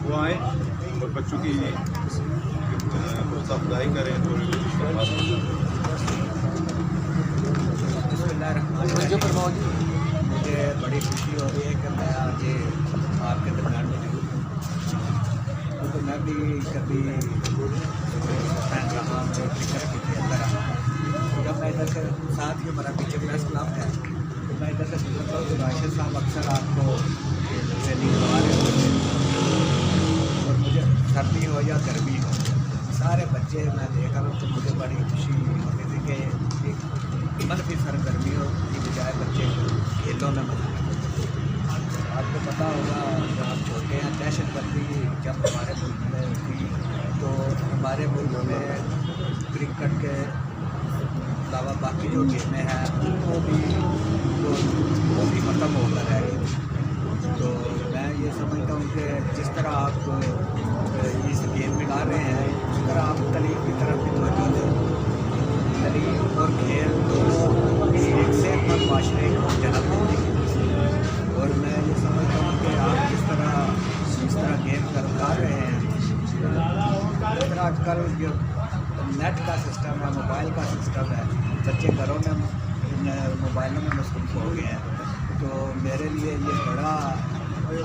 वो आएँ और बच्चों की हौसला अफजाई करें। तो मुझे बड़ी खुशी हो रही है कि मैं आज आपके दरमियान मौजूद हूँ, क्योंकि मैं भी कभी फैन रहा हूँ, क्रिकेट की खेलता रहा। जब मैं इधर से साथ ही हमारा पीछे प्रेस क्लब है, तो मैं इधर से गुजरता हूँ तो राशिद साहब अक्सर आपको ट्रेनिंग करवा रहे होते हैं, और मुझे सर्दी हो या गर्मी हो सारे बच्चे मैं देख रहा हूँ तो मुझे बड़ी खुशी होती थी कि एक मनफी सरगर्मियों की बजाय बच्चे खेलों में मजा लेते। आपको पता होगा जब आप छोटे हैं, दहशतगर्दी जब हमारे मुल्क में थी तो हमारे मुल्क में क्रिकेट के अलावा बाकी जो गेमें हैं वो भी ख़त्म होकर रह गई। तो मैं ये समझता हूँ कि जिस तरह आप इस गेम में ला रहे हैं उस तरह आप तलीम की तरफ भी तवज्जो दें। तलीम और खेल दोनों एक सेहतमंद माशरे को जन्म देने की, और मैं ये समझता हूँ कि आप जिस तरह गेम कर रहे हैं, जिस तरह आजकल जो नेट का सिस्टम है, मोबाइल का सिस्टम है, बच्चे घरों में मोबाइलों में मसरूफ़ हो गए हैं। तो मेरे लिए ये बड़ा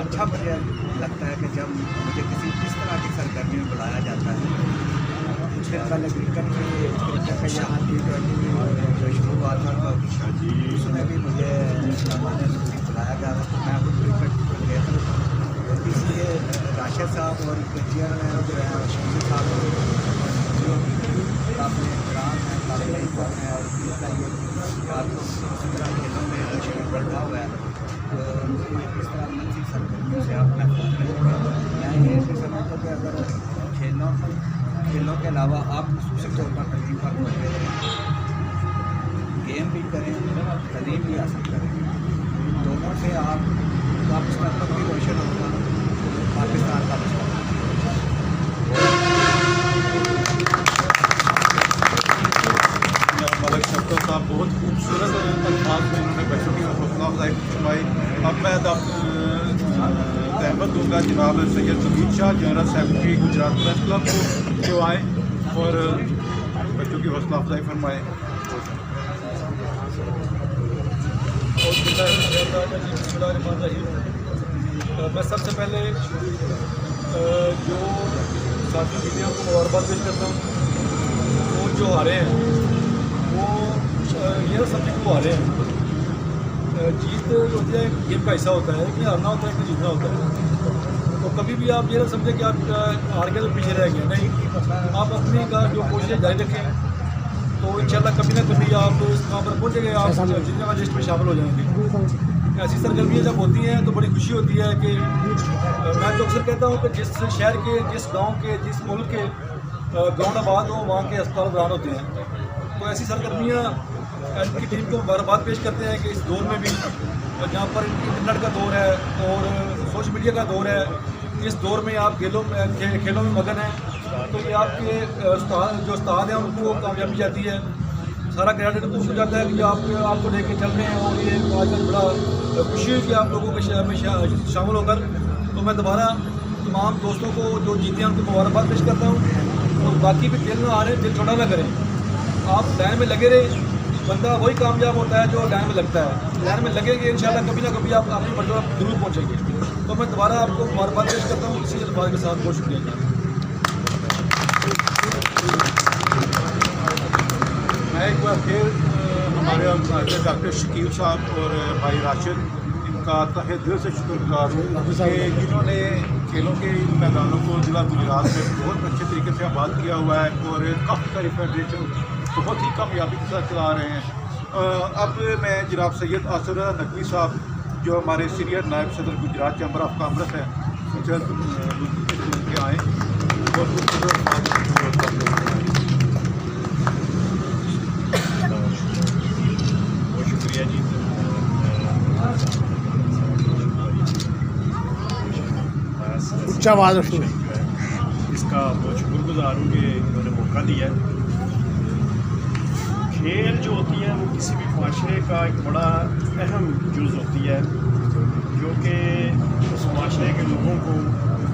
अच्छा मुझे लगता है कि जब मुझे किसी इस तरह की सरगर्मी में बुलाया जाता है। कुछ दिन पहले क्रिकेट का यहाँ T20 जो शुरू हुआ था तो उसमें भी मुझे बुलाया गया था, तो मैं खुद क्रिकेट खेल रहा था। इसलिए राशिद साहब और चेयरमैन जो है शहीद साहब जो काफ़ी ग्राम है, काफ़ी है, और इसका ये इस तरह खेलों में शरीर बढ़ा हुआ है, तो इस तरह मनफी सरगर्मियों से आप महफूज रहें। मैं ये भी समझता हूँ कि अगर खेलों के अलावा आप खसूसी तौर पर तलीम पर तवज्जो दें, गेम भी करें, तलीम भी हासिल करें, दोनों से आप का मुस्तक़बिल भी रोशन होगा, पाकिस्तान का मुस्तक़बिल। मलिक शफ़क़त साहब बहुत खूबसूरत अल्फाज में उन्होंने बच्चों की हौसला अफजाई फरमाई। अब मैं तहमत दूँगा जनाब Syed Naveed Shah, general secretary Gujarat press club को, जो आएँ और बच्चों की हौसला अफजाई फरमाएँ। मैं सबसे पहले जो साथी मीडिया को मुबारकबाद पेश करता हूँ। वो जो हारे हैं वो ये ना समझे वो हारे हैं। जीत होती है गेम का हिस्सा होता है, कि हारना होता है कि जीतना होता है। तो कभी भी आप ये ना समझे कि आप हार गए तो पीछे रह गए, नहीं, आप अपनी का जो कोशिशें जारी रखें तो इंशाल्लाह कभी ना कभी आप इस काम पर पहुँचेंगे, आप जीतने वाली लिस्ट में शामिल हो जाएंगे। ऐसी सरगर्मियाँ जब होती हैं तो बड़ी खुशी होती है कि मैं तो अक्सर कहता हूँ कि जिस शहर के, जिस गाँव के, जिस मुल्क के ग्राउंड आबाद हो वहाँ के अस्पताल बरान होते हैं। तो ऐसी सरगर्मियाँ इनकी टीम को मुबारकबाद पेश करते हैं कि इस दौर में भी, जहाँ पर इंटरनेट का दौर है और सोशल मीडिया का दौर है, इस दौर में आप खेलों में मगन हैं। तो ये आपके जो उस्ताद हैं उनको कामयाबी जाती है, सारा क्रेडिट उनको मिल जाता है कि आपको लेके चल रहे हैं। और ये आजकल बड़ा खुशी है कि आप लोगों के में शामिल होकर। तो मैं दोबारा तमाम दोस्तों को जो जीते हैं उनको मुबारकबाद पेश करता हूँ। और बाकी भी खेलना आ रहे हैं, दिल छोटा ना करें, आप लाइन में लगे रहे। बंदा वही कामयाब होता है जो लाइन में लगता है। लाइन में लगेंगे इंशाल्लाह कभी ना कभी आप अपनी मंजिल पर जरूर पहुँचेंगे। तो मैं दोबारा आपको मुबारकबाद पेश करता हूँ इसी अल्फाज के साथ। बहुत शुक्रिया। मैं एक बार फिर हमारे डॉक्टर शकील साहब और भाई राशिद, इनका तहे दिल से शुक्रगुजार हूँ कि जिन्होंने खेलों के इन मैदानों को जिला गुजरात में बहुत अच्छे तरीके से आबाद किया हुआ है, और काफ़ी सारी फेडरेशन बहुत ही कामयाबी के साथ चला रहे हैं। अब मैं जनाब सैयद आसिर नकवी साहब, जो हमारे सीनियर नायब सदर गुजरात चैम्बर ऑफ कॉमर्स हैं, उनसे आएँ। बहुत शुक्रिया जी। उच्चा आवाज़ इसका बहुत शुक्रगुजार हूँ कि इन्होंने मौका दिया है। खेल जो होती है वो किसी भी माशरे का एक बड़ा अहम जुज़ होती है, जो कि उस माशरे के लोगों को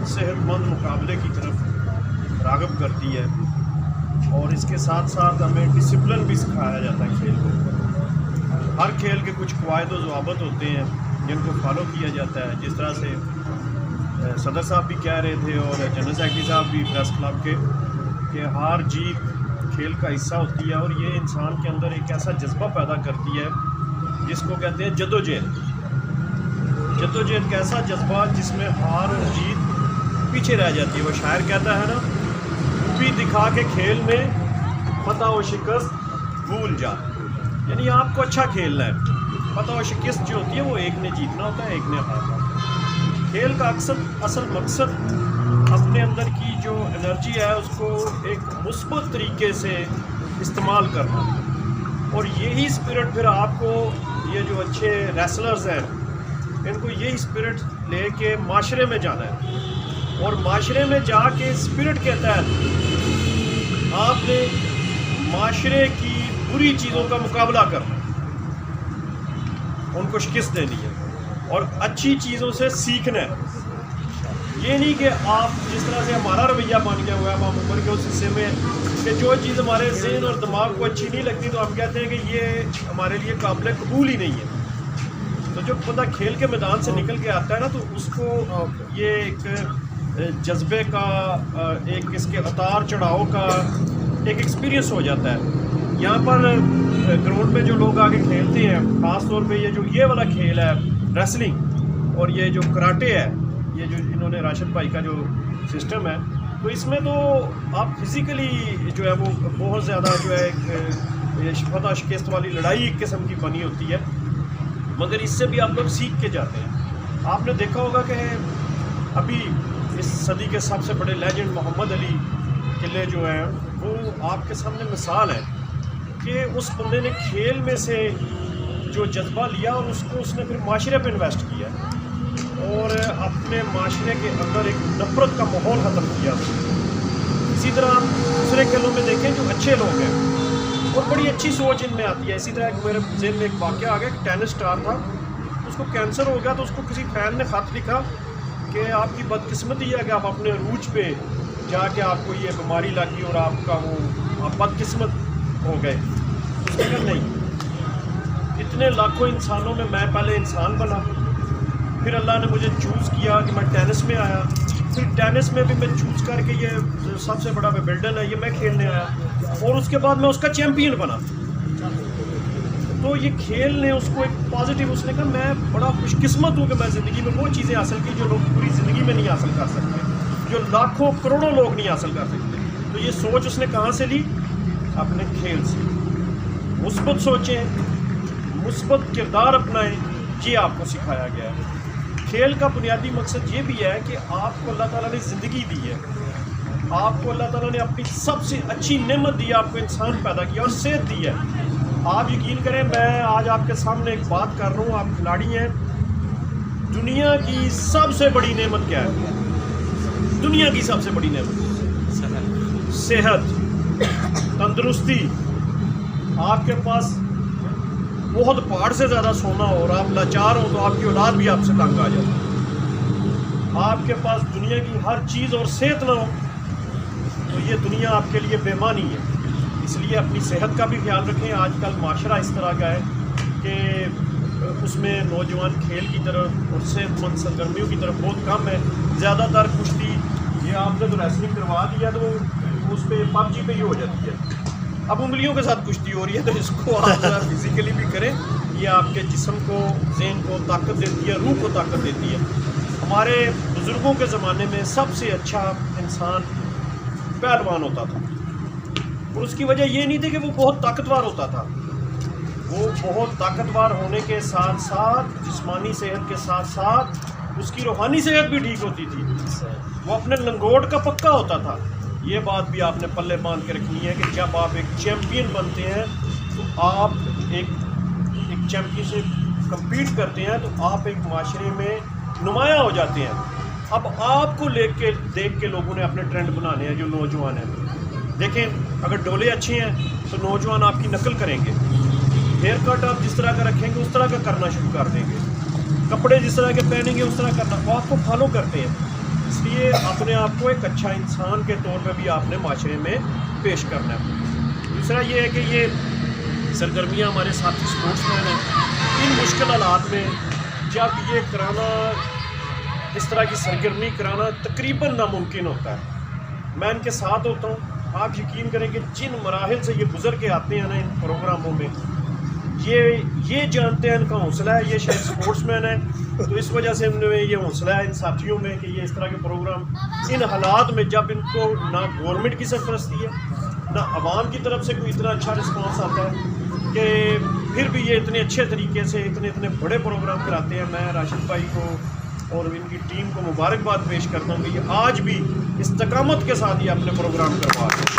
सेहतमंद मुकाबले की तरफ राग़िब करती है। और इसके साथ साथ हमें डिसिप्लिन भी सिखाया जाता है खेल में। हर खेल के कुछ क़वायद व ज़वाबित होते हैं जिनको फॉलो किया जाता है। जिस तरह से सदर साहब भी कह रहे थे और जनरल सेक्रेटरी साहब भी प्रेस क्लब के कि हार जीत खेल का हिस्सा होती है और ये इंसान के अंदर एक ऐसा जज्बा पैदा करती है जिसको कहते हैं जद्दोजहद। जद्दोजहद का ऐसा जज्बा जिसमें हार और जीत पीछे रह जाती है। वो शायर कहता है ना, भी दिखा के खेल में फतह व शिकस्त भूल जा। यानी आपको अच्छा खेलना है। फतह व शिकस्त जो होती है वो एक ने जीतना होता है, एक ने हारना। खेल का असल मकसद अपने अंदर की जो एनर्जी है उसको एक मुस्बत तरीके से इस्तेमाल करना। और यही स्पिरिट फिर आपको, ये जो अच्छे रेसलर्स हैं इनको यही स्पिरिट लेके माशरे में जाना है। और माशरे में जाके स्पिरिट के तहत आपने माशरे की बुरी चीज़ों का मुकाबला करना है, उनको शिकस्त देनी है और अच्छी चीज़ों से सीखना है। ये नहीं कि आप जिस तरह से हमारा रवैया बन गया हुआ है हम उम्र के उस हिस्से में कि जो चीज़ हमारे ज़हन और दिमाग को अच्छी नहीं लगती तो हम कहते हैं कि ये हमारे लिए काबिल कबूल ही नहीं है। तो जो बंदा खेल के मैदान से निकल के आता है ना तो उसको ये एक जज्बे का, एक इसके उतार चढ़ाव का एक एक्सपीरियंस हो जाता है। यहाँ पर ग्राउंड में जो लोग आके खेलते हैं, ख़ास तौर पे ये वाला खेल है रेसलिंग और ये जो कराटे है, ये जो इन्होंने राशिद भाई का जो सिस्टम है, तो इसमें तो आप फिज़िकली जो है वो बहुत ज़्यादा जो है एक फतह शिकस्त वाली लड़ाई एक किस्म की बनी होती है, मगर इससे भी आप लोग सीख के जाते हैं। आपने देखा होगा कि अभी इस सदी के सबसे बड़े लेजेंड मोहम्मद अली किले जो हैं वो आपके सामने मिसाल है कि उस बंदे ने खेल में से जो जज्बा लिया और उसको उसने फिर माशरे पे इन्वेस्ट किया और अपने माशरे के अंदर एक नफ़रत का माहौल ख़त्म किया। इसी तरह आप दूसरे खेलों में देखें जो अच्छे लोग हैं और बड़ी अच्छी सोच इनमें आती है। इसी तरह मेरे जेल में एक वाक़या आ गया कि टेनिस स्टार था, उसको कैंसर हो गया तो उसको किसी फैन ने ख़त लिखा कि आपकी बदकिस्मती है कि आप अपने अरूज पे जाके आपको ये बीमारी लगी और आपका वो आप बदकिस्मत हो गए। उसने कहा नहीं, इतने लाखों इंसानों में मैं पहले इंसान बना, फिर अल्लाह ने मुझे चूज़ किया कि मैं टेनिस में आया, फिर टेनिस में भी मैं चूज़ करके ये सबसे बड़ा विंबलडन है ये मैं खेलने आया और उसके बाद मैं उसका चैम्पियन बना। तो ये खेल ने उसको एक पॉजिटिव, उसने कहा मैं बड़ा खुशकिस्मत हूँ कि मैं ज़िंदगी में वो चीज़ें हासिल की जो लोग पूरी ज़िंदगी में नहीं हासिल कर सकते, जो लाखों करोड़ों लोग नहीं हासिल कर सकते। तो ये सोच उसने कहाँ से ली? अपने खेल से। मुस्बत सोचें, मुस्बत किरदार अपनाएं, ये आपको सिखाया गया है। खेल का बुनियादी मकसद ये भी है कि आपको अल्लाह ताला ने ज़िंदगी दी है, आपको अल्लाह ताला ने अपनी सबसे अच्छी नेमत दी है, आपको इंसान पैदा किया और सेहत दी है। आप यकीन करें, मैं आज आपके सामने एक बात कर रहा हूँ, आप खिलाड़ी हैं। दुनिया की सबसे बड़ी नेमत क्या है? दुनिया की सबसे बड़ी नेमत सेहत, तंदुरुस्ती। आपके पास बहुत पहाड़ से ज़्यादा सोना हो और आप लाचार हो तो आपकी औलाद भी आपसे तंग आ जाती। आपके पास दुनिया की हर चीज़ और सेहत ना हो तो ये दुनिया आपके लिए बेमानी है। इसलिए अपनी सेहत का भी ख्याल रखें। आजकल माशरा इस तरह का है कि उसमें नौजवान खेल की तरफ और सेहतमंद सरगर्मियों की तरफ बहुत कम है। ज़्यादातर कुश्ती, ये आपने तो रेसलिंग करवा दिया तो उस पर PUBG पे ही हो जाती है। अब उंगलियों के साथ कुश्ती हो रही है तो इसको आप फिज़िकली भी करें, ये आपके जिस्म को, ज़हन को ताकत देती है, रूह को ताकत देती है। हमारे बुज़ुर्गों के ज़माने में सबसे अच्छा इंसान पहलवान होता था और उसकी वजह ये नहीं थी कि वो बहुत ताकतवर होता था, वो बहुत ताकतवर होने के साथ साथ जिस्मानी सेहत के साथ साथ उसकी रूहानी सेहत भी ठीक होती थी। वो अपने लंगोट का पक्का होता था। ये बात भी आपने पल्ले बांध के रखनी है कि जब आप एक चैम्पियन बनते हैं तो आप एक चैम्पियन से कम्पीट करते हैं तो आप एक माशरे में नुमाया हो जाते हैं। अब आपको देख के लोगों ने अपने ट्रेंड बनाने हैं। जो नौजवान हैं, देखें, अगर डोले अच्छे हैं तो नौजवान आपकी नकल करेंगे। हेयर कट आप जिस तरह का रखेंगे उस तरह का करना शुरू कर देंगे। कपड़े जिस तरह के पहनेंगे उस तरह करना, वो आपको फॉलो करते हैं। इसलिए अपने आप को एक अच्छा इंसान के तौर पे भी आपने माशरे में पेश करना है। दूसरा ये है कि ये सरगर्मियाँ हमारे साथी स्पोर्ट्समैन हैं, इन मुश्किल हालात में जब ये कराना, इस तरह की सरगर्मी कराना तकरीबन नामुमकिन होता है। मैं इनके साथ होता हूँ, आप यकीन करें कि जिन मराहिल से ये गुज़र के आते हैं ना इन प्रोग्रामों में, ये जानते हैं इनका हौसला है, ये शायद स्पोर्ट्समैन है, तो इस वजह से इनमें ये हौसला है इन साथियों में कि ये इस तरह के प्रोग्राम इन हालात में, जब इनको ना गवर्नमेंट की सरपरस्ती है ना आवाम की तरफ से कोई इतना अच्छा रिस्पांस आता है कि फिर भी ये इतने अच्छे तरीके से इतने बड़े प्रोग्राम कराते हैं। मैं राशिद भाई को और इनकी टीम को मुबारकबाद पेश करता हूँ कि ये आज भी इस्तकामत के साथ ये अपने प्रोग्राम करवा रहे हैं।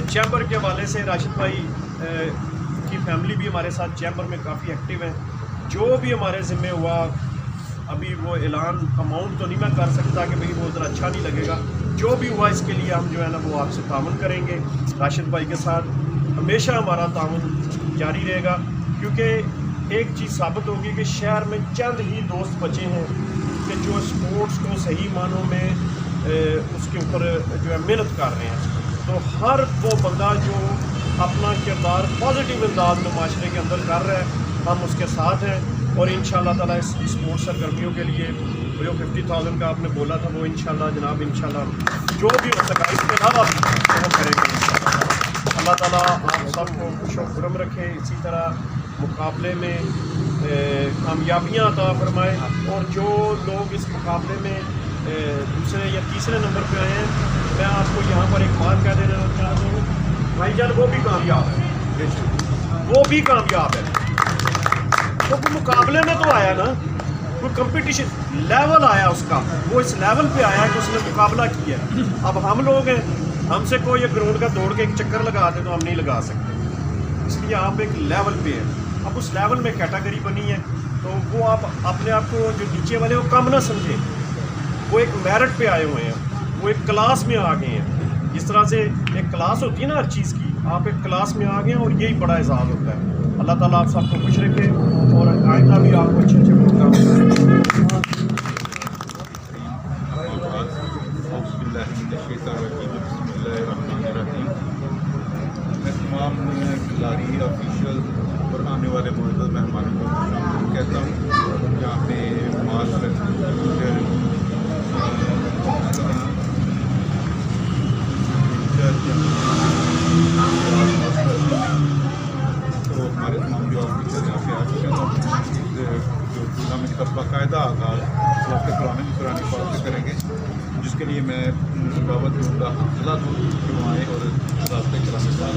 चैम्बर के हवाले से राशिद भाई की फैमिली भी हमारे साथ चैम्बर में काफ़ी एक्टिव है। जो भी हमारे ज़िम्मे हुआ, अभी वो ऐलान अमाउंट तो नहीं मैं कर सकता कि भाई वो उतना अच्छा नहीं लगेगा, जो भी हुआ इसके लिए हम जो है ना वो आपसे ताउन करेंगे। राशिद भाई के साथ हमेशा हमारा ताउन जारी रहेगा, क्योंकि एक चीज़ साबित होगी कि शहर में चंद ही दोस्त बचे हैं कि जो स्पोर्ट्स को सही मानों में उसके ऊपर जो है मेहनत कर रहे हैं। तो हर वो बंदा जो अपना किरदार पॉजिटिव अंदाज में माशरे के अंदर कर रहा है, हम उसके साथ हैं। और इंशाल्लाह ताला इस स्पोर्ट्स सरगर्मियों के लिए जो 50,000 का आपने बोला था वो इंशाल्लाह जनाब इंशाल्लाह जो भी हो सका इसके अलावा भी वो करेंगे इंशाल्लाह। अल्लाह ताला आप सबको खुशम रखे, इसी तरह मुकाबले में कामयाबियाँ अता फरमाए। और जो लोग इस मुकाबले में दूसरे या तीसरे नंबर पे आए हैं, मैं आपको यहाँ पर एक बात कह देना चाहता हूँ, भाईजान वो भी कामयाब है, वो भी कामयाब है। तो वो मुकाबले में तो आया ना, कोई कंपटीशन लेवल आया उसका, वो इस लेवल पे आया कि उसने मुकाबला किया। अब हम लोग हैं, हमसे कोई ये ग्राउंड का दौड़ के एक चक्कर लगा दे तो हम नहीं लगा सकते, इसलिए आप एक लेवल पे हैं। अब उस लेवल में कैटेगरी बनी है, तो वो आप अपने आप को जो नीचे वाले वो कम ना समझे, वो एक मेरिट पे आए हुए हैं, वो एक क्लास में आ गए हैं। जिस तरह से एक क्लास होती है ना हर चीज़ की, आप एक क्लास में आ गए हैं और यही बड़ा एजाज़ होता है। अल्लाह ताला आप सबको खुश रखे और आइंदा भी आपको अच्छे अच्छे प्रोग्राम मैं तमाम खिलाड़ी ऑफिशियल और आने वाले मौजूदा मेहमानों को कहता हूँ जहाँ पे तो हमारे तमाम जो ऑफिसर यहाँ पे आ चुके हैं, जो टूर्नामेंट का बाकायदा आगाज़ वक्त पुराने पुरानी बात से करेंगे, जिसके लिए मैं दावत दूँगा ज़िला दूर क्यों आए और रास्ते कराने साथ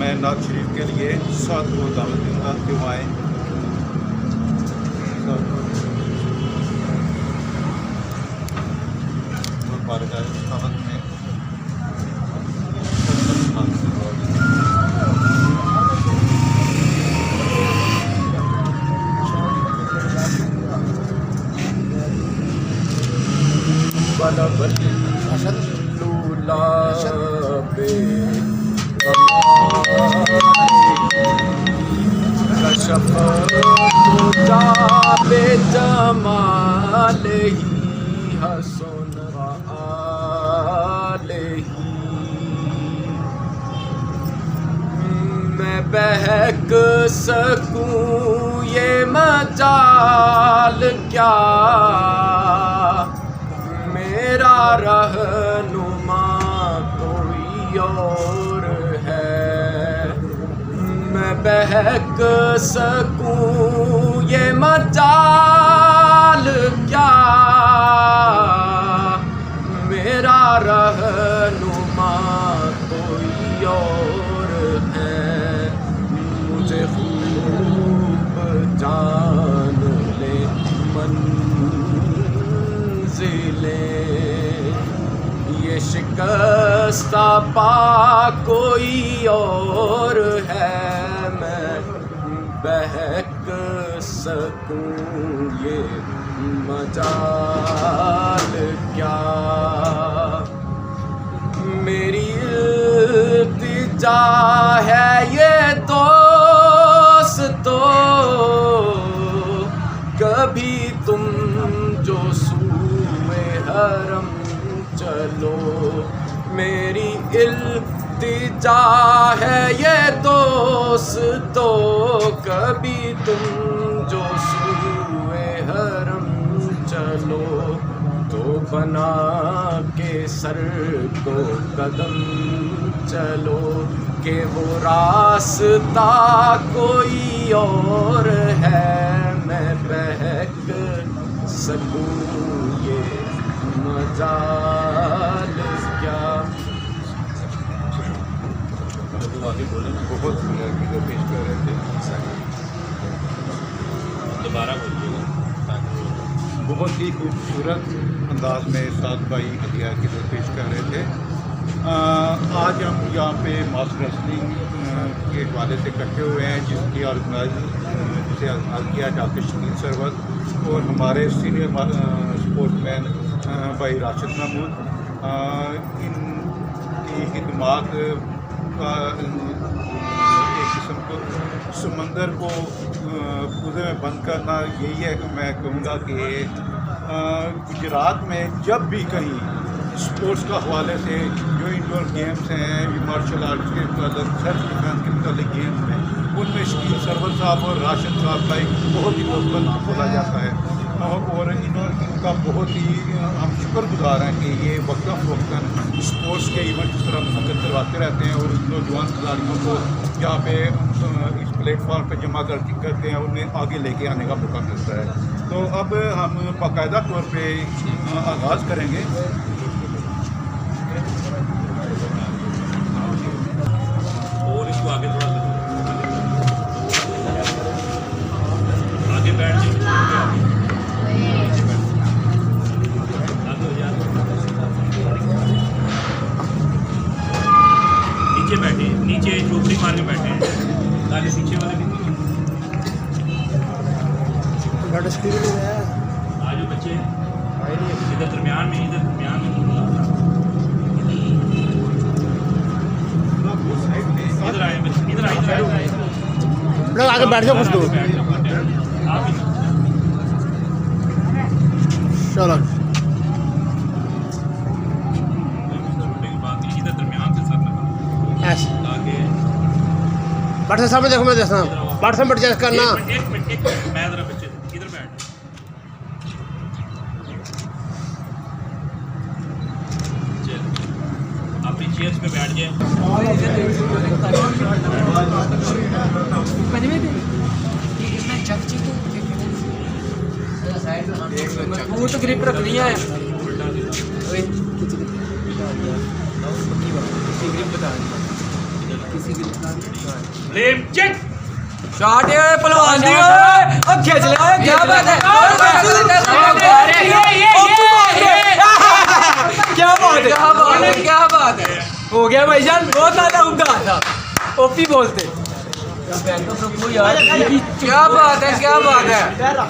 मैं नात शरीफ के लिए साथ को दावत दूँगा क्यों आए। मैं बहक सकूं ये मजाल क्या, मेरा रहनुमा कोई और है। मैं बहक सकूं ये मजाल क्या, मेरा रहनुमा कोई और है। मुझे खूब जान ले मंज़िलें, ये शिकस्ता पा कोई और है। मैं बहक सकूं ये मजाल क्या, मेरी इल्तिजा है ये दोस्तों, कभी तुम जो सूए हरम चलो। मेरी इल्तिजा है ये दोस्तों, कभी तुम जो सूए हरम चलो। तो बना के सर को कदम चलो, कि वो रास्ता कोई और है। मैं बहक सकूं ये मजाल क्या। बहुत पेश कर रहे थे, दोबारा बोलिएगा। बहुत ही खूबसूरत अंदाज में साथ भाई हदिया की पेश कर रहे थे। आज हम यहाँ पे मास रेसलिंग के हवाले से इकट्ठे हुए हैं, जिसे ऑर्गेनाइज किया डॉक्टर शकील सरवत और हमारे सीनियर स्पोर्ट्समैन भाई राशिद महमूद। इनकी खिदमात का एक किस्म को समंदर को पूरे में बंद करना, यही है कि मैं कहूँगा कि गुजरात में जब भी कहीं स्पोर्ट्स का हवाले से जो इंडोर गेम्स हैं, मार्शल आर्ट्स के मतलब सेल्फ डिफेंस के मतलब गेम्स में, उनमें शकील सरवर साहब और राशिद साहब का एक बहुत ही बहुत बोला जाता है। और इनका बहुत ही हम शुक्रगुजार हैं कि ये वक्ता फ़वक्ता स्पोर्ट्स के इवेंट इस तरह मुनक़िद करवाते रहते हैं और नौजवान खिलाड़ियों को यहाँ पे इस प्लेटफॉर्म पे जमा करते हैं, उन्हें आगे लेके आने का मौका मिलता है। तो अब हम बाकायदा तौर पे आगाज़ करेंगे। और इसको आगे थोड़ा आगे बैठ जाइए, नीचे बैठे, नीचे झोपड़ी मार के बैठे हैं ताकि पीछे वाले भी आज बच्चे इधर दरमियान में, इधर दरमियान में, इधर आए, इधर आए, लोग आगे बैठ जाओ कुछ दूर। चलो ऐसे व्हाट्सएप सामने देखो, मैं देखता हूँ व्हाट्सएप पर चेक करना। एक मिनट मैं जरा बच्चे इधर बैठ, अपनी चेयर्स पे बैठ जाए। वो तो ग्रिप रख लिया है। ब्लेम चेक शॉट है पहलवान दी, अब खींच ले। क्या बात है, क्या बात है, क्या बात है। हो गया भाईजान, बहुत ज़्यादा उम्दा था। ओपी बोलते क्या बात है, क्या बात है।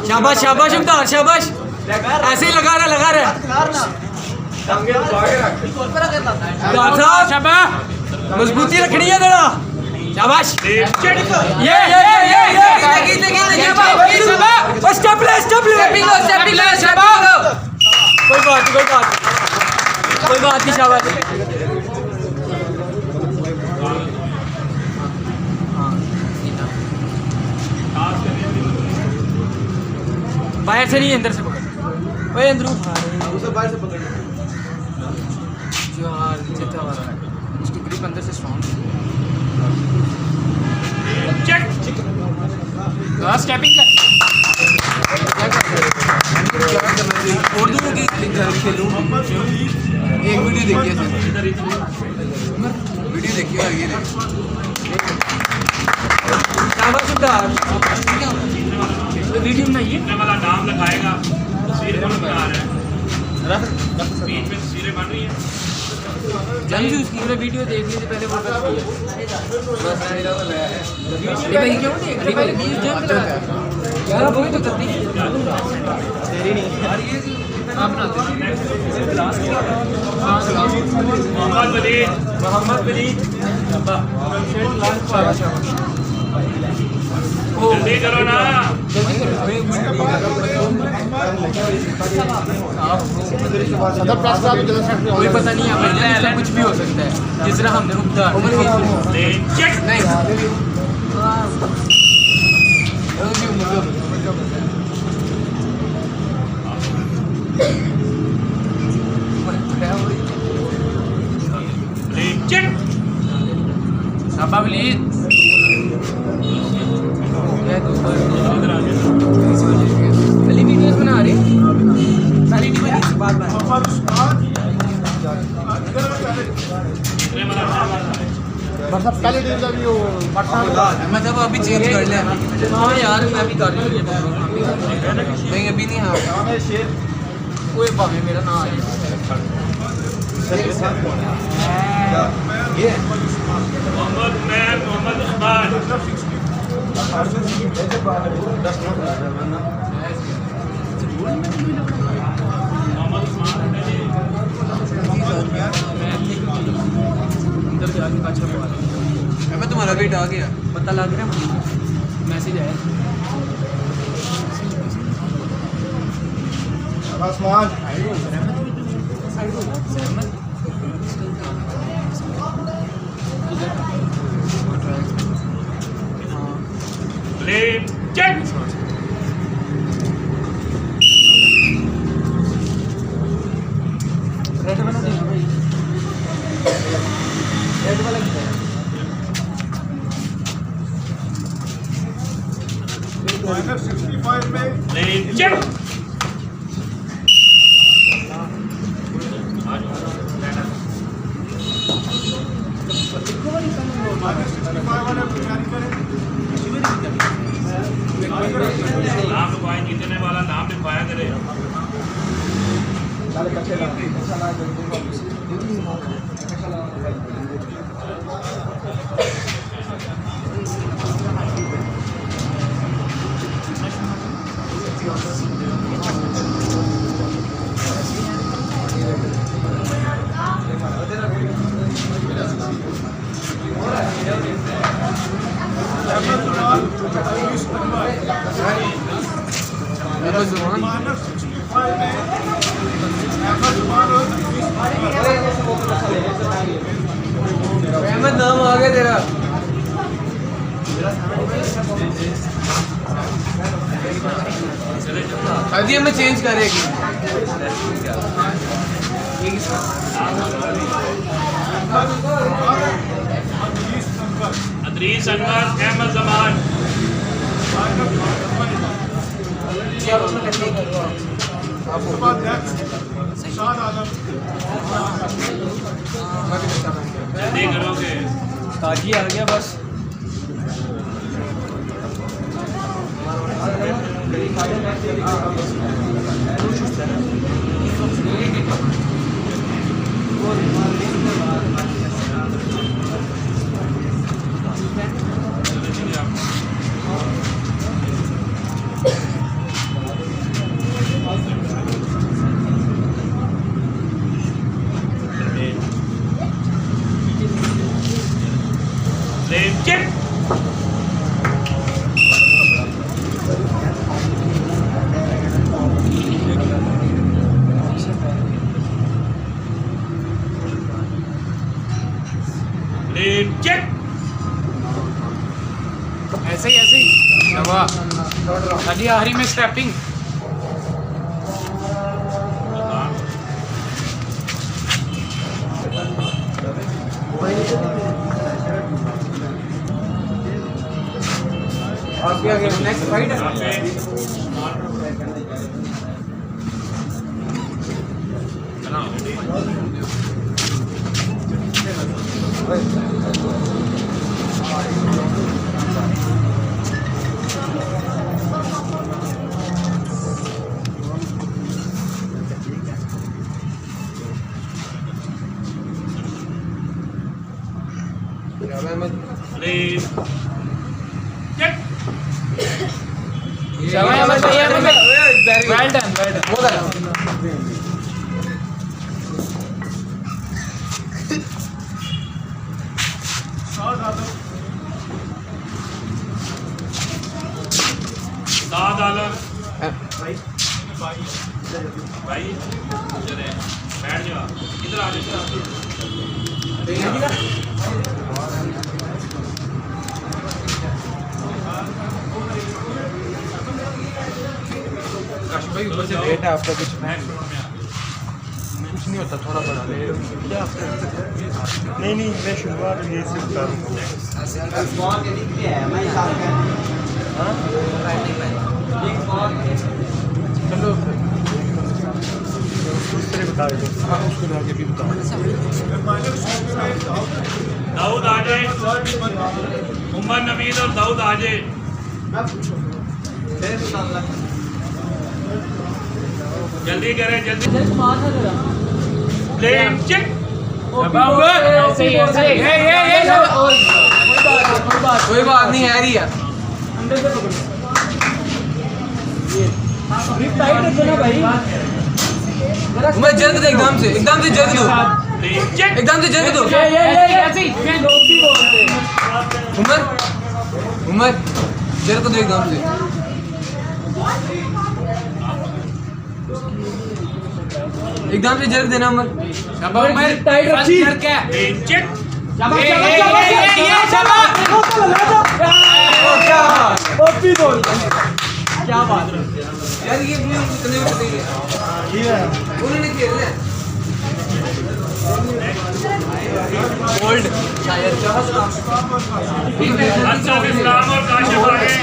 शाबाश शाबाश उम्दा, शाबाश। ऐसे ही लगा रहा शाबाश मजबूती रखनी है जरा शाबाश ये स्टेप ले शाबाश कोई बात नहीं शाबाश बाहर से नहीं अंदर से पकड़ ओए अंदर उसे बाहर से पकड़ जो हाल जितना वाला है उसकी ग्रिप अंदर से स्ट्रांग चेक स्टेपिंग कर और दूर की खेलूं एक वीडियो देखिए ये शाबाश उधर वीडियो में ये वाला नाम लिखाएगा तस्वीर कौन बना रहा है बीच में तस्वीरें बन रही हैं जल्दी उसकी मैंने वीडियो देख ली थी पहले वो बस ये भाई क्यों नहीं अली भाई 20 जन यार वो तो करती है तेरी नहीं यार ये आप ना मोहम्मद वलीद जल्दी करो ना सदर प्रेस क्लब जनरल सेक्रेटरी कोई पता नहीं है कुछ भी हो सकता है जिस तरह हमने उधर चेक नहीं चेक शाबाश वलीद अली वीडियोस बना रहे सारी बात मतलब पहले दिन जब ये मतलब अभी चेंज कर ले हाँ यार मैं भी कर रही हूँ नहीं अभी नहीं हाँ कोई भावे मेरा ना आए मोहम्मद उस्मान मैं तुम्हारा वेट आ गया पता लग रहा है मैसेज आया Blame check. रेड वाला देखो भाई रेड वाला कितना है -65 में Blame check. नाम लिखवाए जीतने वाला नाम लिखवाया करे अहमद नाम आ गया तेरा अभी हमें चेंज करेगी अदरीस अनवर अहमद जमान जल्दी करोगे ताजी आ गया बस शाबाश अजी आखिरी में stepping next fight Please. Check. शाबाश वेल डन बहुत अच्छा सात आलम भाई इधर है बैठ जाओ इधर आ भाई ऊपर से लेट है आपका कुछ नहीं होता थोड़ा बड़ा नहीं मैं शुरुआत ये से बता रहा चलो दूसरे बता रहे थे हाँ उसको आगे भी बताओ दाऊद आजे उमर नवीद और दाऊद आजे जल्दी करें जल्दी प्लेन चेक कोई बात नहीं है रही है मैं जल्द दे एकदम से जल्द दो प्लेन चेक एकदम से जल्द दो उमर जल्द दो एकदम से एकदम से जल्द देना उमर टाइट रखी प्लेन चेक क्या बात यार ये कितने उन्होंने खेलना है गोल्ड शायद असद इस्लाम और काशिफ आगे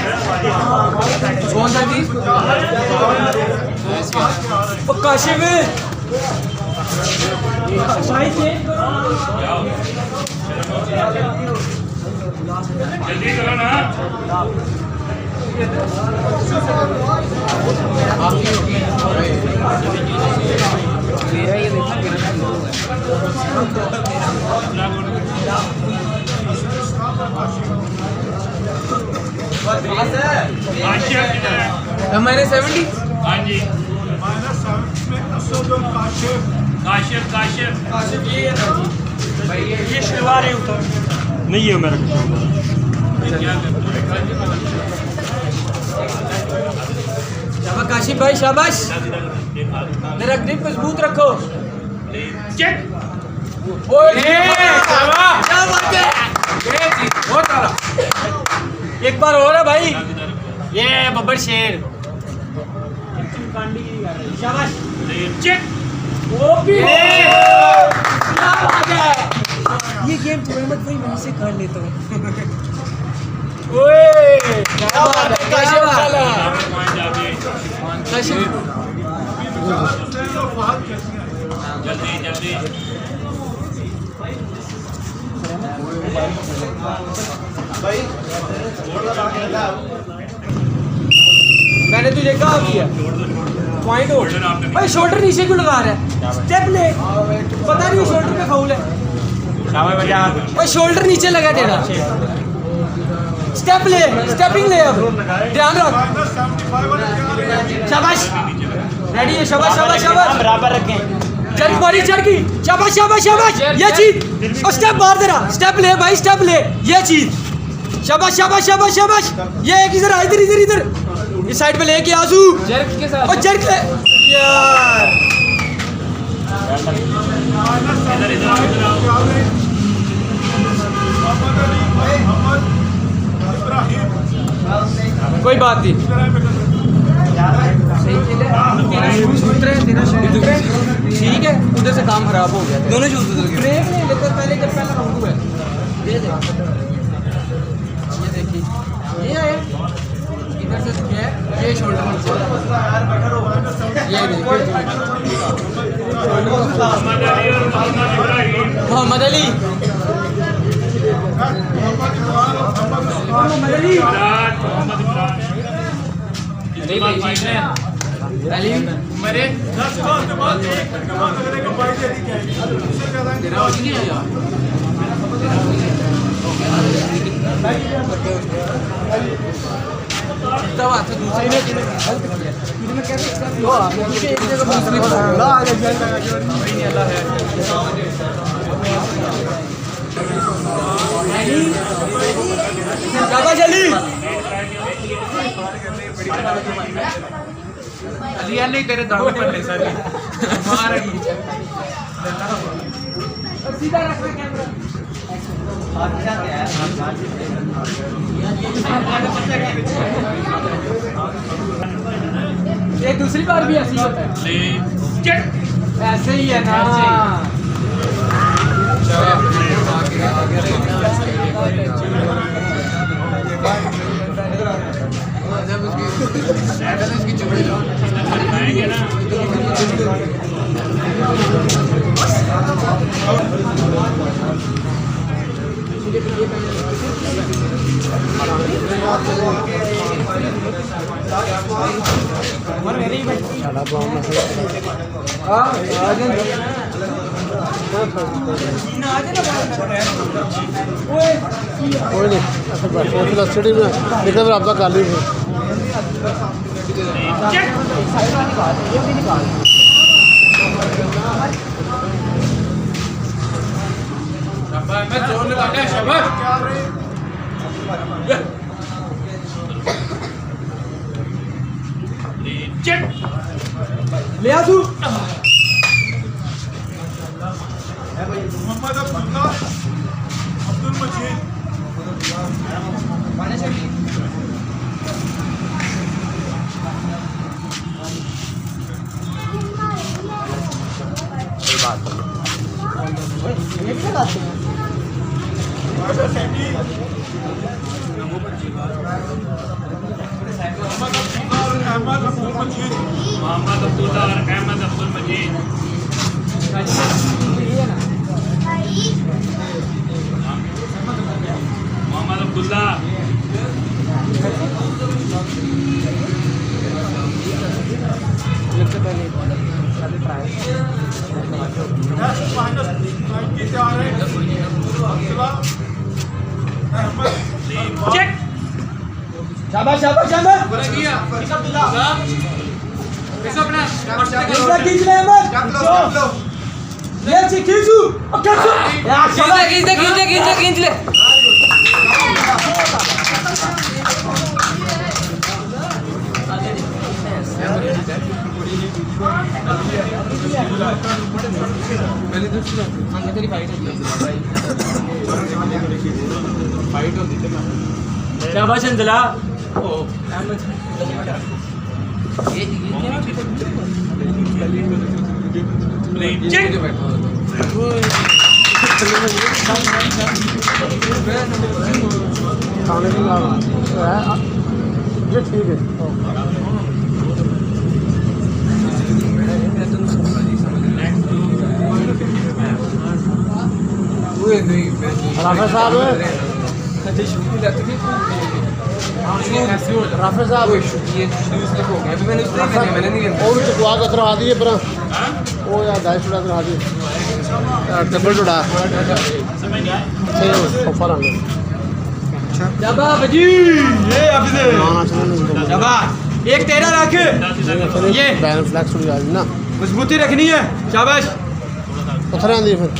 कौन सा चीज वो काशिफ जल्दी करो ना काशिफ किधर है मैंने 70 हाँ जी काशिफ काशिफ ये शलवार है उतर नहीं है मेरा शाबाश काशिफ भाई शाबाश मेरा ग्रिप मजबूत रखो चेक बहुत सारा एक बार और है भाई ये बब्बर शेर शाबाश चेक ये गेम तुम्हें मत वही वहीं से कर लेता हूँ जल्दी जल्दी मैंने तुझे कहा किया पॉइंट हो भाई शोल्डर नीचे क्यों लगा रहा है स्टेप ले पता नहीं शोल्डर पे फाउल है भाई शोल्डर नीचे लगा तेरा स्टेप ले स्टेपिंग ले अब ध्यान रख शाबाश रेडी है शाबाश शाबाश शाबाश बराबर रखें चल मारी चढ़ की शाबाश शाबाश शाबाश ये चीज और स्टेप मार दे रहा स्टेप ले भाई स्टेप ले ये चीज शाबाश शाबाश शाबाश शाबाश ये एक इधर इधर इधर इधर इस साइड पे लेके आजू जर्क के साथ और जर्क ले यार इधर आओ कोई बात नहीं। ठीक है, उधर से काम खराब हो गया। दोनों शूज उधर गए। ब्रेक नहीं लेते पहले, जब पहला राउंड हुआ है। ये देखिए, ये आया इधर से गया, ये शोल्डर नीचे, ये देखिए मोहम्मद अली अली मेरे दूसरी अलिया नहीं तेरे दांव पर ले सारी मार रही सीधा रखना कैमरा। ये दूसरी बार भी ऐसे ही होता है। ऐसे ही है ना। कोई नहीं ऐसा स्टेडियम में देखने में आपका काली है। मैं जोर लगाने शाबाश ले आ तू। मोहम्मद अब्दुल मजीद मोहम्मद अब्दुल्ला और अहमद अब्दुल मजीद मोहम्मद अब्दुल्ला शाबाश शाबाश शाबाश। खींच ले अहमद, ये खींचू खींच ले। शाबाश अंजला। खाने की ये ठीक है। राफे साहब राफे साहब और चुकवा के करवा दिए पर वो यार 250 करवा दिए डबल टोड़ा ऑफर आ गया। शाबाश जी, ये अभी शाबाश। एक तेरा रख, ये बैन फ्लैक्स उड़ जाएगी ना, मजबूती रखनी है। शाबाश। पत्थर आंदी फिर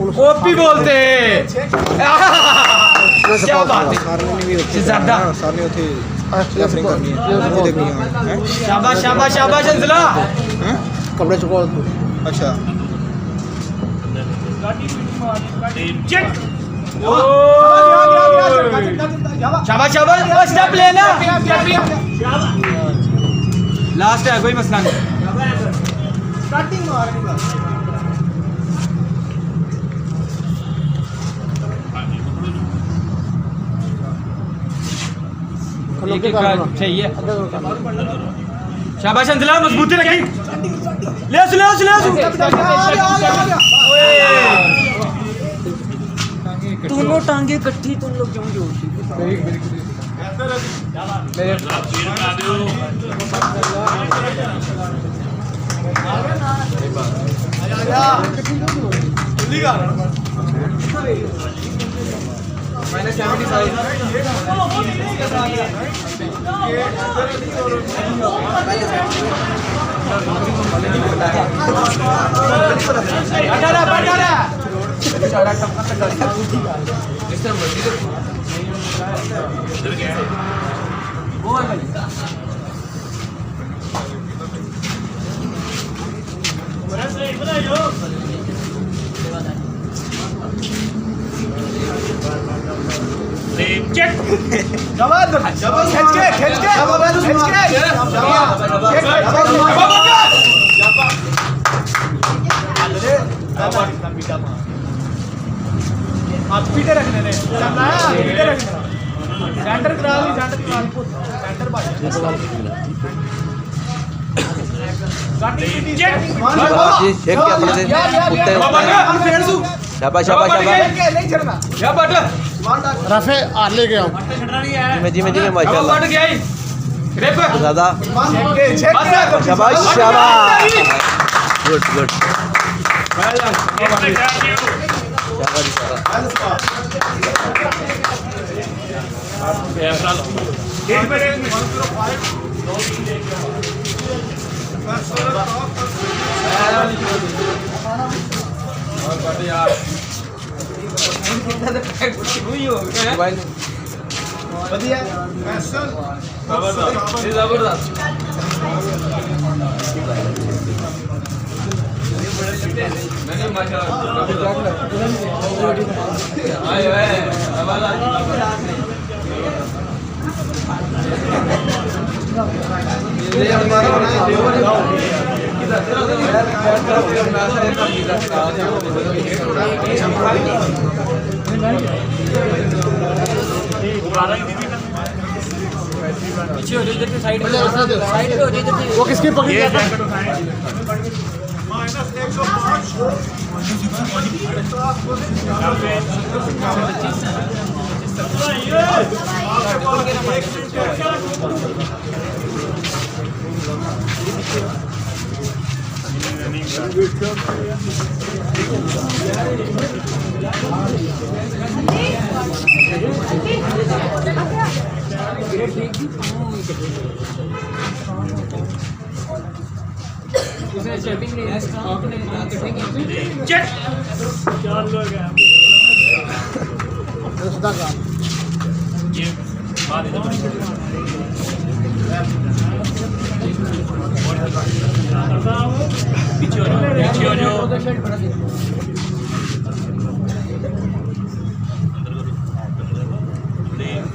ओपी बोलते क्या बात है ज्यादा। शाबाश शाबाश शाबाश अंजला। कपड़े चुका अच्छा शाबाश शाबाश ओ स्टेप लेना लास्ट है कोई मसला नहीं एक एक का सही है शाबाश अंजला मजबूती रखी ले दोनों टांगे इकट्ठी तुम लोग क्यों जोड़ती सीर बना दो इधर क्या है चेक पीटे रखने ने पीटे रखने सेंटर करा ली सेंटर भाई शेख के अपने से कुत्ते शाबाश शाबाश शाबाश क्या बट रफे आ ले गया हूँ जी माशाल्लाह बट गया ग्रिप दादा शाबाश शाबाश गुड गुड पीछे हो जाओ साइड पे हो जाओ वो किसकी पकड़ी चेक ये बात इधर पीछे हो जाओ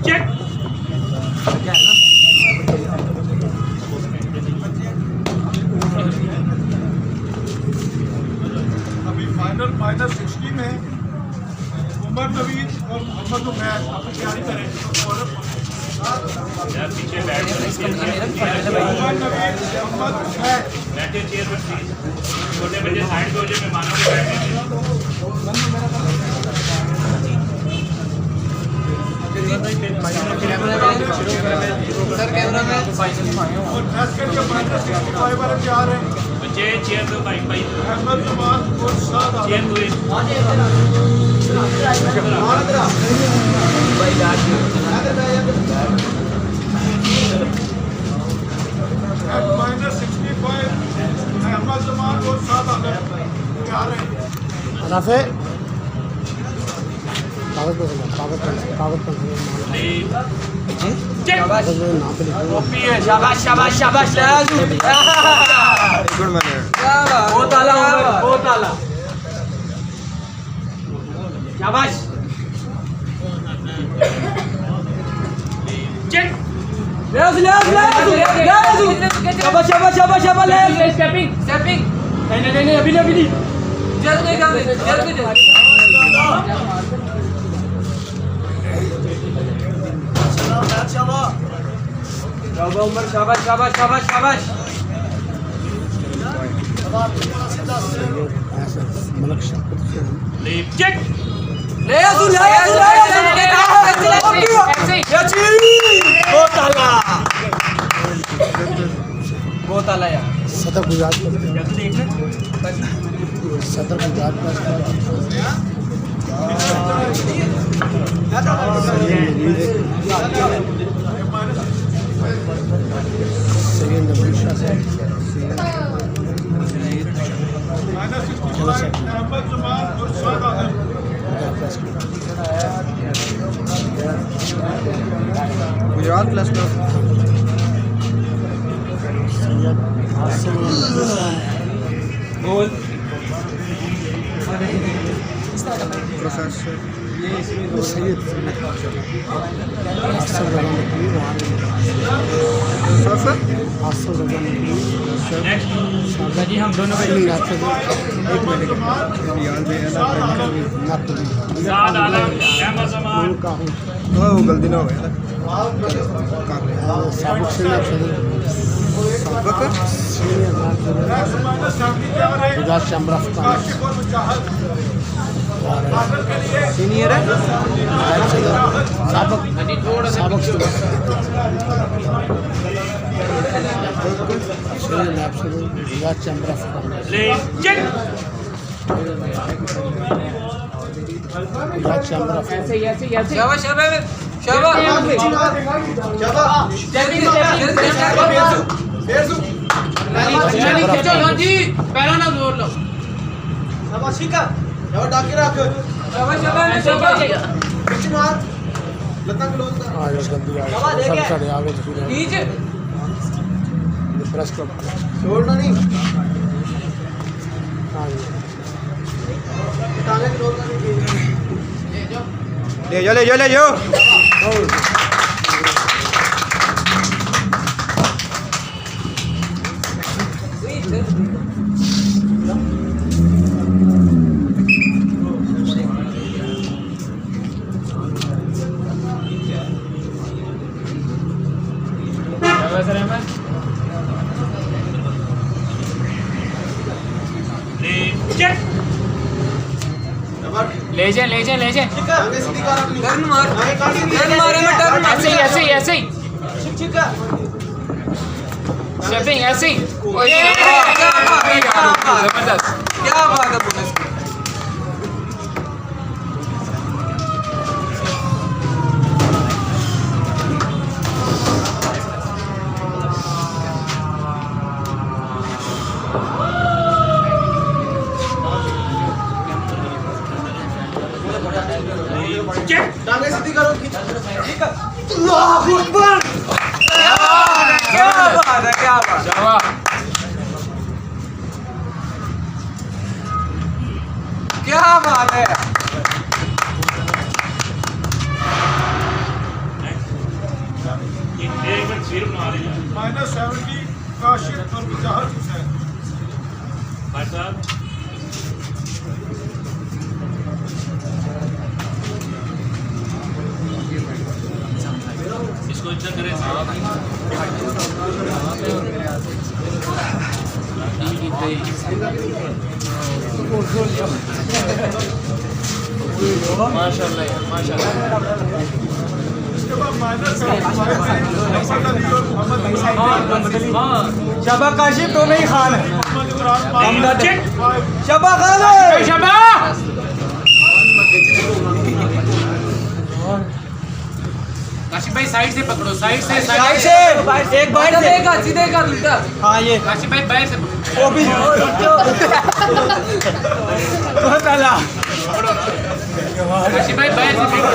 चेक अभी फाइनल -16 में उमर नवीद और मोहम्मद उमैर अपनी तैयारी करें और यार पीछे बैठ उमर नवीद मोहम्मद उमैर बैठे चेयर पर प्लीज छोटे बच्चे साइड पे हो जाए मेहमानों के बैठने और नेशनल के -65 वाले तैयार हैं बच्चे चेयर दो भाई भाई अहमद जमान और शाद चेयर दो -65 अहमद जमान और शाद तैयार हैं रफे कागज पर चेक नाम पे लिखो कॉपी है शाबाश शाबाश शाबाश बहुत आला उमर बहुत आला शाबाश शाबाश शाबाश शाबाश शाबाश ले स्टेपिंग स्टेपिंग नहीं अभी नहीं जल्दी उमर शाबाश शाबाश शाबाश शाबाश लीव चेक ले बहुत आला यार सदर गुजरात सदर गुजरात सैयद नबील शाह साहब अहमद जुमान और Shad Alam Gujarat plus Syed Asim goal professor Syed Asim Raza Naqvi Asim Raza Naqvi ji हम दोनों एक मिनट साद आलम अहमद जमान वो गलती ना हो गया साबिक सीनियर सदर Gujarat chamber of commerce senior है नायब सदर साबिक सदर सीनियर नायब सदर गुजरात चैम्बर ऑफ कॉमर्स लीव चेक गुजरात चैम्बर ऑफ शाबाश शाबाश शाबाश जी पहला ना जोर लो शाबाश शाबाश आज गंदी सब चढ़े आगे नीचे प्रेस क्लब छोड़ना नहीं ले जाओ लीव चेक ले जा टर्न मारे मैं टर्न ऐसे ही स्टेपिंग ऐसे ही जबरदस्त क्या बात है पुलिस की चेक क्या बात क्या बात है एक मिनट सिर बना रही है -70 काशिफ और मुजाहिद हुसैन भाई साहब इसको इतना करें माशाल्लाह यार माशाल्लाह इसके बाद -75 अली और मोहम्मद शबा काशिफ तो नहीं खान है इमरान चेक शबा खान है शबा काशिफ भाई साइड से पकड़ो साइड से साइड से एक बाइट से सीधे का उल्टा हाँ ये काशिफ भाई पैर से पकड़ो वो भी तो पहला काशिफ भाई पैर से पकड़ो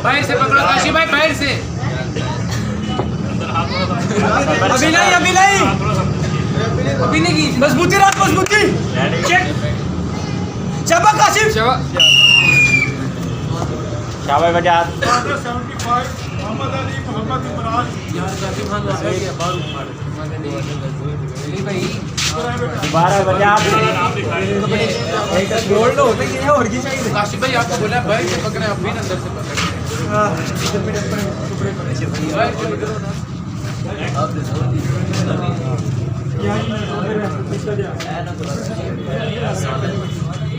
पैर से पकड़ो काशिफ भाई पैर से अभी नहीं की मजबूती रात मजबूती चेक शबा काशिफ -75 मोहम्मद मोहम्मद अली मोहम्मद इमरान गोल्ड होते हैं और की चाहिए काशिफ भाई आपको बोला भाई से पकड़े आप भी अंदर से पकड़े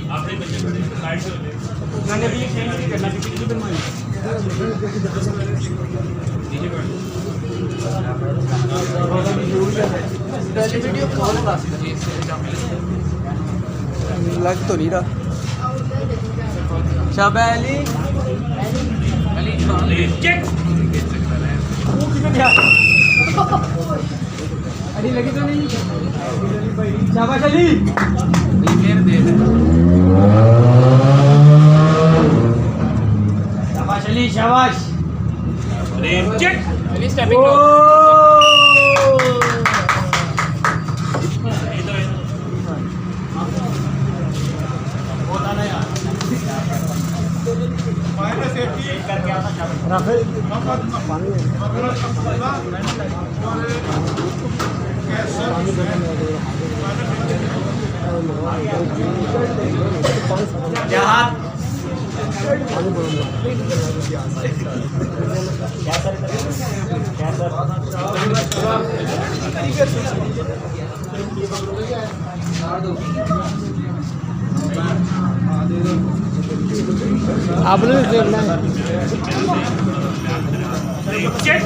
आपने बच्चे साइड से मैंने भी ये नहीं करना क्योंकि किसी बनवाई वीडियो कॉल लग तो नहीं रहा शाबाली चेक अली लगी तो नहीं शाबाश अली शाबाश अली शाबाश चेक अली स्टेपिंग राफेल आपने देखना है चेक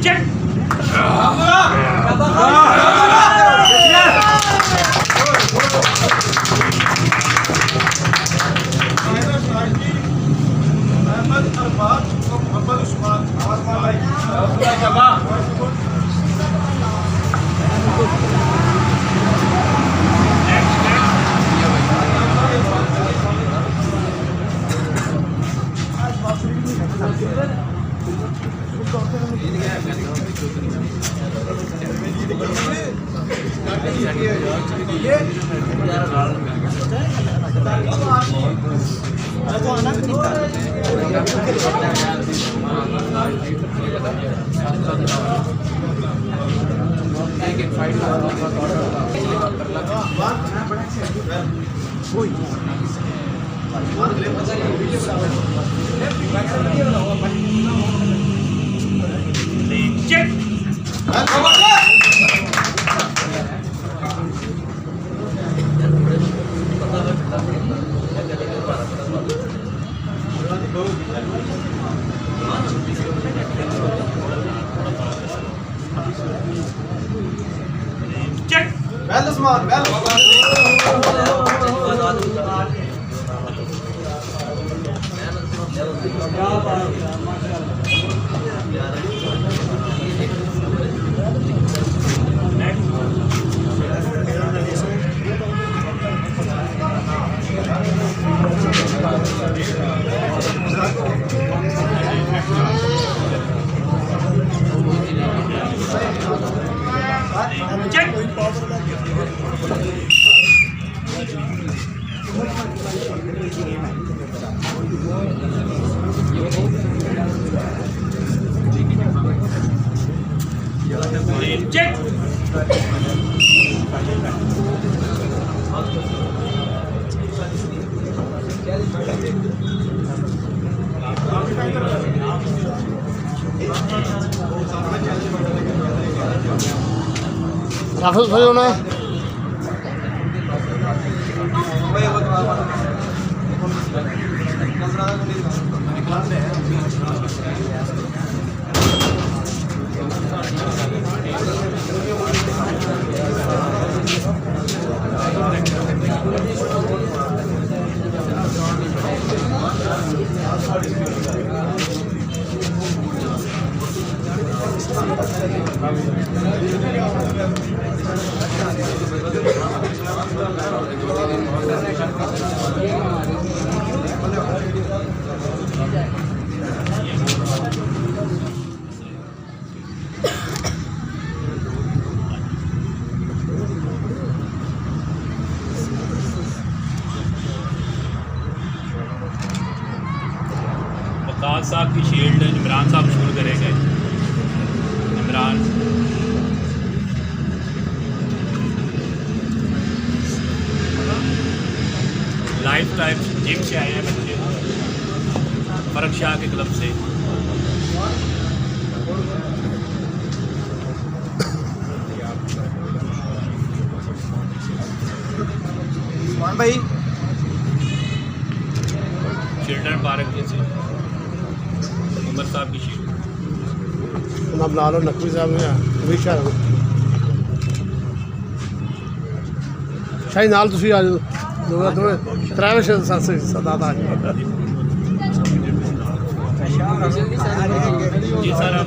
चेक अहमद अरबाज और Mohammad Usman check check well Usman well check check Rafael भाई होना साहब की शील्ड इमरान साहब शुरू करेंगे। इमरान लाइफ टाइम जिम से आए हैं बच्चे, फरक शाह के क्लब से। उस्मान भाई चिल्ड्रन पार्क के से उमर साहब की शील्ड। जनाब लाल और नकवी साहब ने हमेशा शाही नाल तुसी आ जाओ दो त्रावे सदात आ जाओ। जी सर अब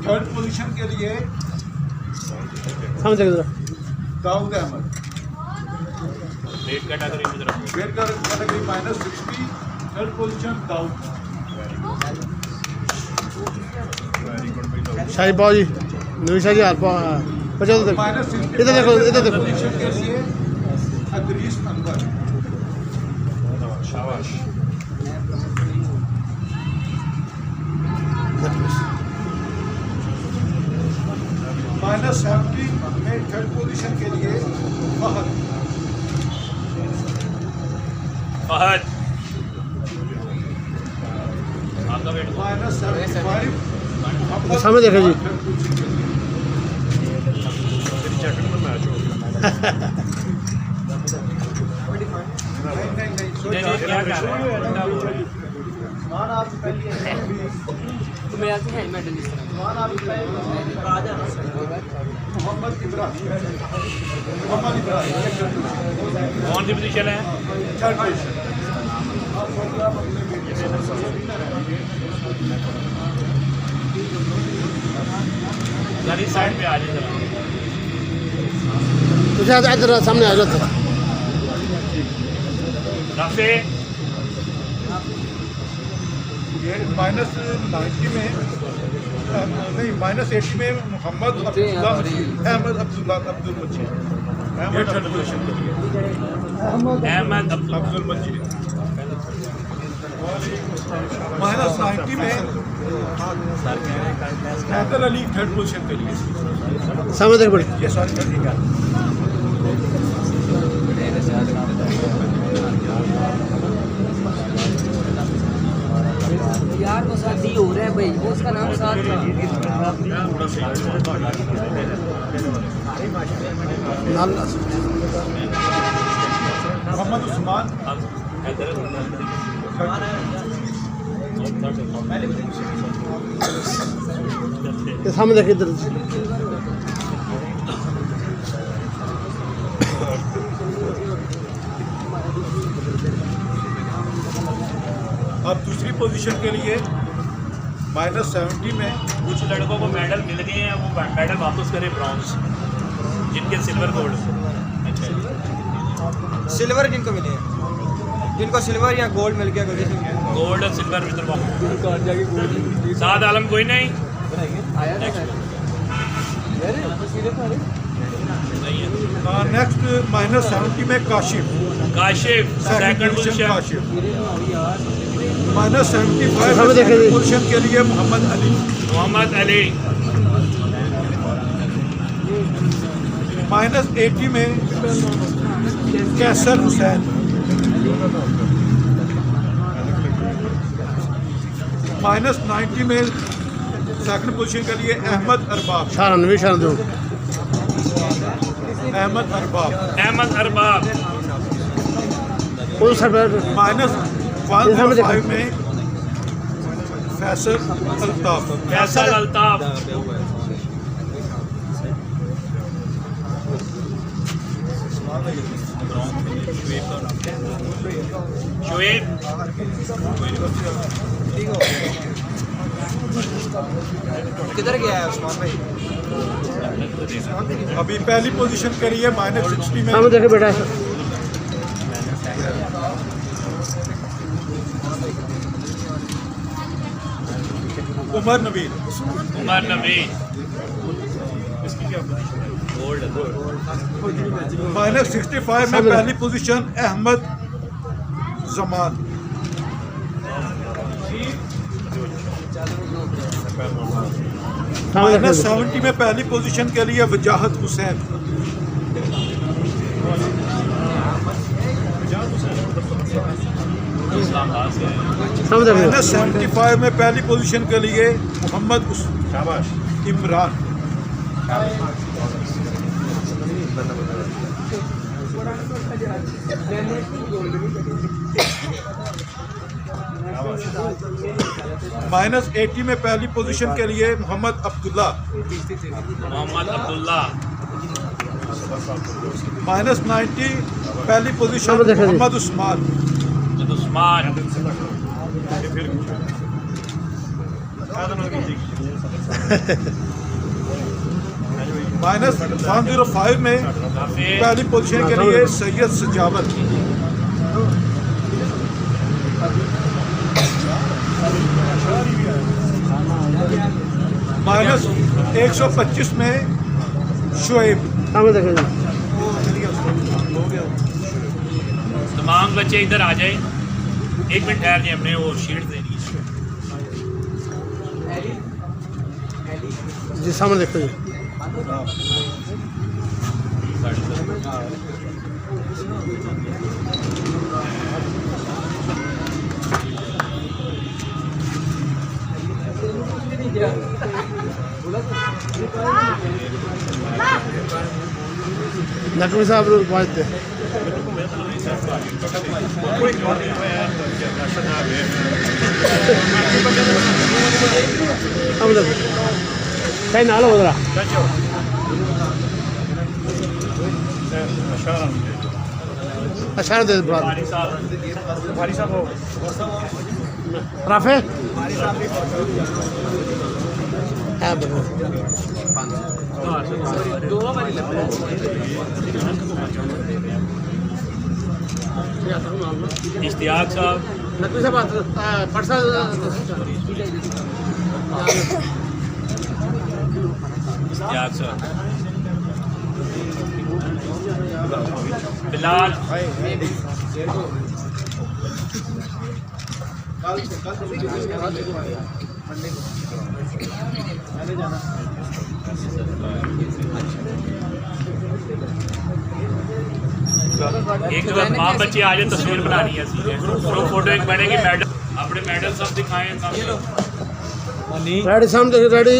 थर्ड पोजीशन के लिए समझ गए दाऊद अहमद, वेट कैटेगरी में तरफ weight category -60, third position Dawood. शाही पाओ जी नवी शाह जी हाल पाओ बचा दो -60 इधर देखो इधर देखो। पोजीशन के लिए अदरीस अनवर, शाबाश। -70 में थर्ड पोजीशन के लिए फहद, फहद आपका वेट -75 सामने देखो जी। तेरी जैकेट में मैच हो गया। नहीं क्या कर रहा है? मोहम्मद इब्राहिम, कौन सी पोजीशन है? Third position. सर इस साइड पे आ जाए जरा। तुझे इधर सामने आ जाओ। रफे ये -90 में नहीं -80 में मोहम्मद अहमद अब्दुल मजीद, ये थर्ड पोजीशन के लिए अहमद अब्दुल मजीद। -90 में हैदर अली थर्ड पोजीशन के लिए। सामने देख बड़ी ये सारी ठीक है। यार वो शादी हो रहा है भाई, वो उसका नाम साथ था। मोहम्मद उस्मान ये सामने देख इधर। अब दूसरी पोजीशन के लिए -70 में कुछ लड़कों को मेडल मिल गए हैं, वो मेडल वापस करें ब्रॉन्ज, जिनके सिल्वर गोल्ड। सिल्वर जिनको मिले हैं, जिनको सिल्वर या गोल्ड मिल गया गोल्ड और सिल्वर में साद आलम कोई नहीं नेक्स्ट -70 में काशिफ, काशिफ सेकंड पोजीशन। काशिफ। -75 सामने देखें जी। पोजीशन के लिए मोहम्मद अली, मोहम्मद अली। -80 में कैसर हुसैन। -90 में सेकंड पोजीशन के लिए अहमद अरबाब, शान नवी शान दो अहमद अरबाब। अहमद अरबाब। उस सर पर -105 में फैसल अल्ताफ, फैसल अल्ताफ। शोएब किधर गया है उस्मान भाई? अभी पहली पोजीशन के लिए -60 में सामने देखे बेटा। उमर नबील, उमर नबी। इसकी क्या पोजीशन है? माइनस 65 में पहली पोजीशन अहमद जमान। माइनस 70 में पहली पोजीशन के लिए वजाहत हुसैन। माइनस 75 में पहली पोजीशन के लिए मोहम्मद इमरान। माइनस 80 में पहली पोजीशन के लिए मोहम्मद अब्दुल्ला। माइनस 90 पहली पोजीशन मोहम्मद उस्मान। माइनस 105 में पहली पोजीशन के लिए सैयद सजावत। माइनस 125 में शुएब। तमाम बच्चे इधर आ जाए, 1 मिनट ठहर जाए, हमने वो शीट देनी है। जी सामने देखो जी। नकवी साहब बाजते हम लोग कहीं ना लो उधर अच्छा दे राफे इश्तियाक साहब, नकवी साहब परसा इश्तियाक साहब, बिलाल, एक तो तमाम बच्चे आ जाए, तस्वीर बनानी है, ग्रुप फोटो एक बनेगी, मेडल अपने मेडल सब दिखाएं। रेडी सामने रेडी।